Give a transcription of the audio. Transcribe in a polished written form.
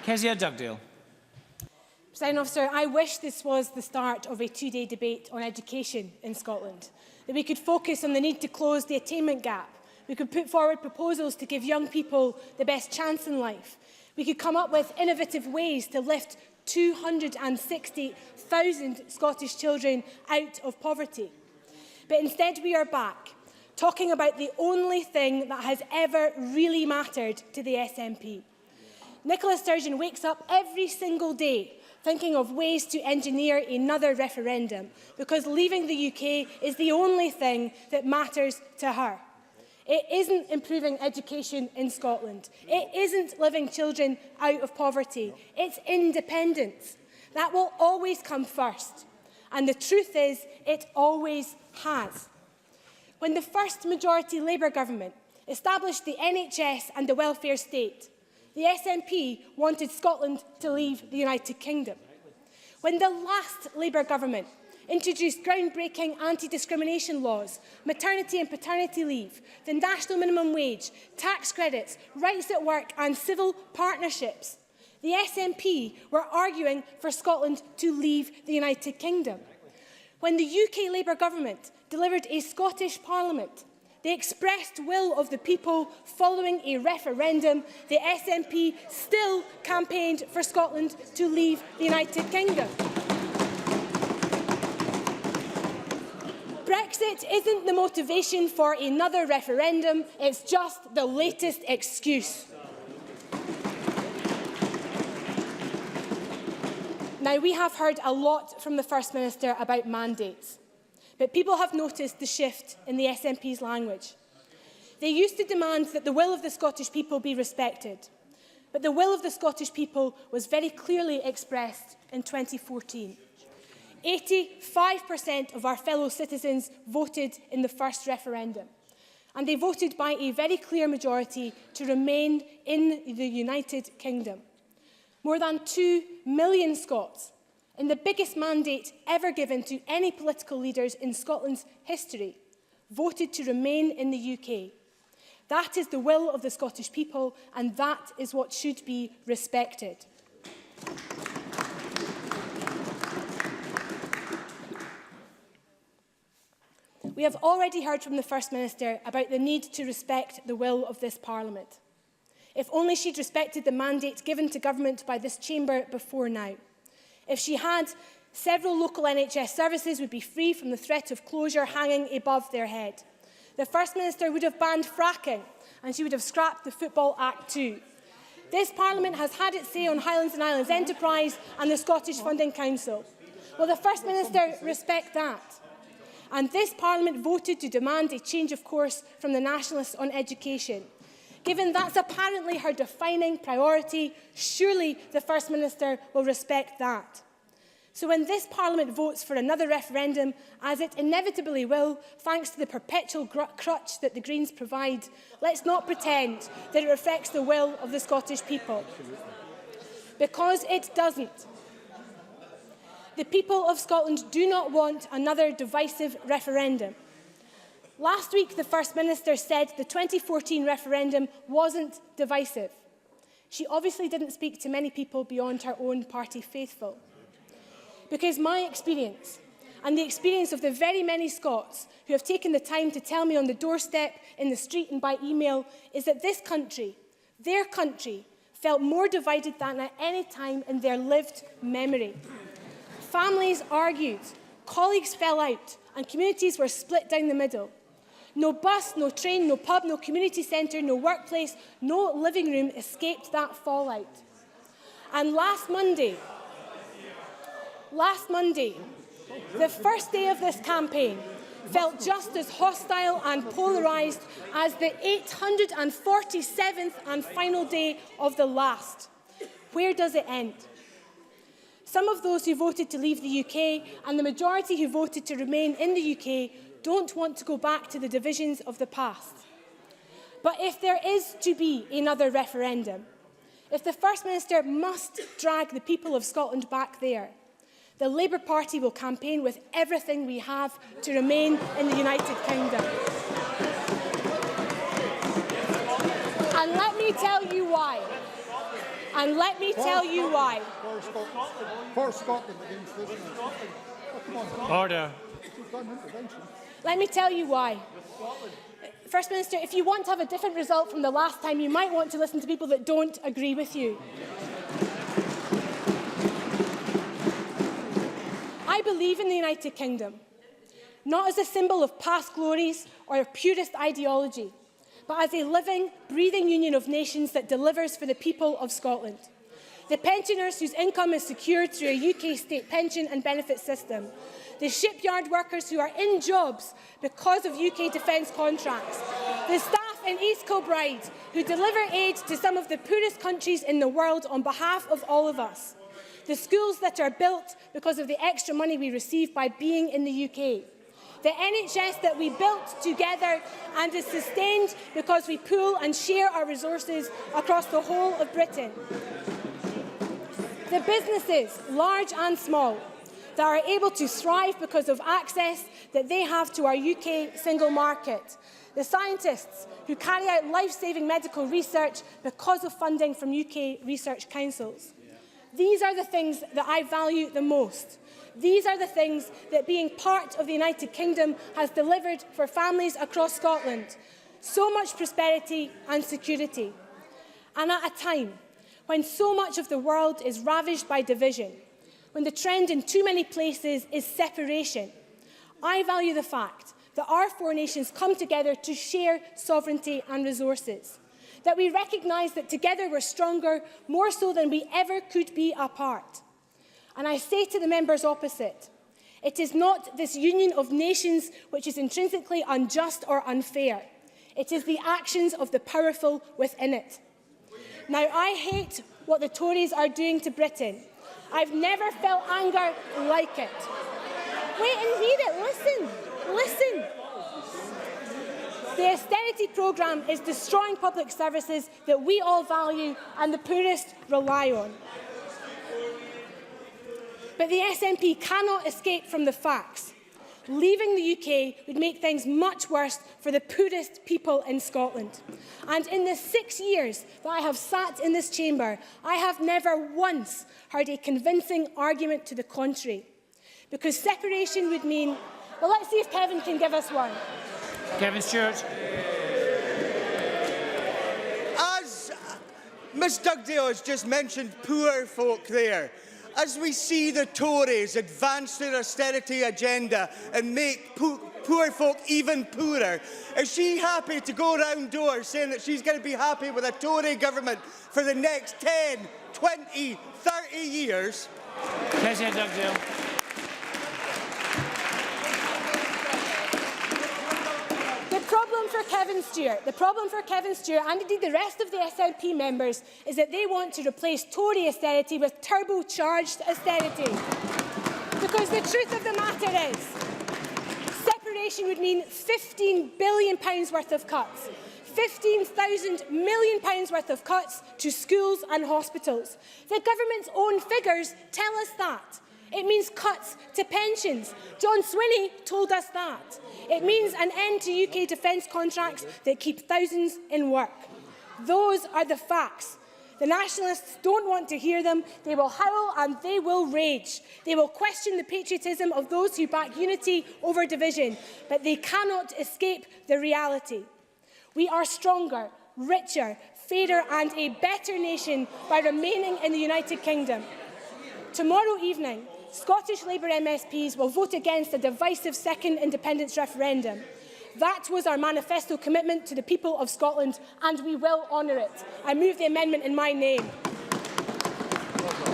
Kezia Dugdale. Presiding Officer, I wish this was the start of a two-day debate on education in Scotland, that we could focus on the need to close the attainment gap. We could put forward proposals to give young people the best chance in life. We could come up with innovative ways to lift 260,000 Scottish children out of poverty. But instead we are back, talking about the only thing that has ever really mattered to the SNP. Nicola Sturgeon wakes up every single day thinking of ways to engineer another referendum because leaving the UK is the only thing that matters to her. It isn't improving education in Scotland. It isn't living children out of poverty. It's independence. That will always come first. And the truth is, it always has. When the first majority Labour government established the NHS and the welfare state, the SNP wanted Scotland to leave the United Kingdom. When the last Labour government introduced groundbreaking anti-discrimination laws, maternity and paternity leave, the national minimum wage, tax credits, rights at work and civil partnerships, the SNP were arguing for Scotland to leave the United Kingdom. When the UK Labour government delivered a Scottish Parliament, the expressed will of the people following a referendum, the SNP still campaigned for Scotland to leave the United Kingdom. Brexit isn't the motivation for another referendum, it's just the latest excuse. Now, we have heard a lot from the First Minister about mandates, but people have noticed the shift in the SNP's language. They used to demand that the will of the Scottish people be respected, but the will of the Scottish people was very clearly expressed in 2014. 85% of our fellow citizens voted in the first referendum, and they voted by a very clear majority to remain in the United Kingdom. More than 2 million Scots, in the biggest mandate ever given to any political leaders in Scotland's history, voted to remain in the UK. That is the will of the Scottish people, and that is what should be respected. We have already heard from the First Minister about the need to respect the will of this Parliament. If only she'd respected the mandate given to government by this chamber before now. If she had, several local NHS services would be free from the threat of closure hanging above their head. The First Minister would have banned fracking, and she would have scrapped the Football Act too. This Parliament has had its say on Highlands and Islands Enterprise and the Scottish Funding Council. Will the First Minister respect that? And this Parliament voted to demand a change of course from the Nationalists on education. Given that's apparently her defining priority, surely the First Minister will respect that. So when this Parliament votes for another referendum, as it inevitably will, thanks to the perpetual crutch that the Greens provide, let's not pretend that it reflects the will of the Scottish people. Because it doesn't. The people of Scotland do not want another divisive referendum. Last week, the First Minister said the 2014 referendum wasn't divisive. She obviously didn't speak to many people beyond her own party faithful. Because my experience, and the experience of the very many Scots who have taken the time to tell me on the doorstep, in the street and by email, is that this country, their country, felt more divided than at any time in their lived memory. Families argued, colleagues fell out, and communities were split down the middle. No bus, no train, no pub, no community centre, no workplace, no living room escaped that fallout. And last Monday, the first day of this campaign, felt just as hostile and polarised as the 847th and final day of the last. Where does it end? Some of those who voted to leave the UK and the majority who voted to remain in the UK don't want to go back to the divisions of the past. But if there is to be another referendum, if the First Minister must drag the people of Scotland back there, the Labour Party will campaign with everything we have to remain in the United Kingdom. And let me tell you why. And let me tell you why. For Scotland against this nation. Oh, come on. Order. Let me tell you why. First Minister, if you want to have a different result from the last time, you might want to listen to people that don't agree with you. I believe in the United Kingdom, not as a symbol of past glories or of purist ideology, but as a living, breathing union of nations that delivers for the people of Scotland. The pensioners whose income is secured through a UK state pension and benefit system. The shipyard workers who are in jobs because of UK defence contracts. The staff in East Kilbride who deliver aid to some of the poorest countries in the world on behalf of all of us. The schools that are built because of the extra money we receive by being in the UK. The NHS that we built together and is sustained because we pool and share our resources across the whole of Britain. The businesses, large and small, that are able to thrive because of access that they have to our UK single market. The scientists who carry out life-saving medical research because of funding from UK research councils. These are the things that I value the most. These are the things that being part of the United Kingdom has delivered for families across Scotland. So much prosperity and security. And at a time when so much of the world is ravaged by division, when the trend in too many places is separation, I value the fact that our four nations come together to share sovereignty and resources. That we recognise that together we're stronger, more so than we ever could be apart. And I say to the members opposite, it is not this union of nations which is intrinsically unjust or unfair. It is the actions of the powerful within it. Now, I hate what the Tories are doing to Britain. I've never felt anger like it. Wait and hear it. Listen. Listen. The austerity programme is destroying public services that we all value and the poorest rely on. But the SNP cannot escape from the facts. Leaving the UK would make things much worse for the poorest people in Scotland. And in the 6 years that I have sat in this chamber, I have never once heard a convincing argument to the contrary. Because separation would mean... Well, let's see if Kevin can give us one. Kevin Stewart. As Ms Dugdale has just mentioned poor folk there, as we see the Tories advance their austerity agenda and make poor folk even poorer, is she happy to go round doors saying that she's going to be happy with a Tory government for the next 10, 20, 30 years? Kezia Dugdale. The problem for Kevin Stewart and indeed the rest of the SNP members is that they want to replace Tory austerity with turbocharged austerity. Because the truth of the matter is, separation would mean £15 billion worth of cuts. £15,000 million worth of cuts to schools and hospitals. The government's own figures tell us that. It means cuts to pensions. John Swinney told us that. It means an end to UK defence contracts that keep thousands in work. Those are the facts. The Nationalists don't want to hear them. They will howl and they will rage. They will question the patriotism of those who back unity over division, but they cannot escape the reality. We are stronger, richer, fairer and a better nation by remaining in the United Kingdom. Tomorrow evening, Scottish Labour MSPs will vote against a divisive second independence referendum. That was our manifesto commitment to the people of Scotland, and we will honour it. I move the amendment in my name.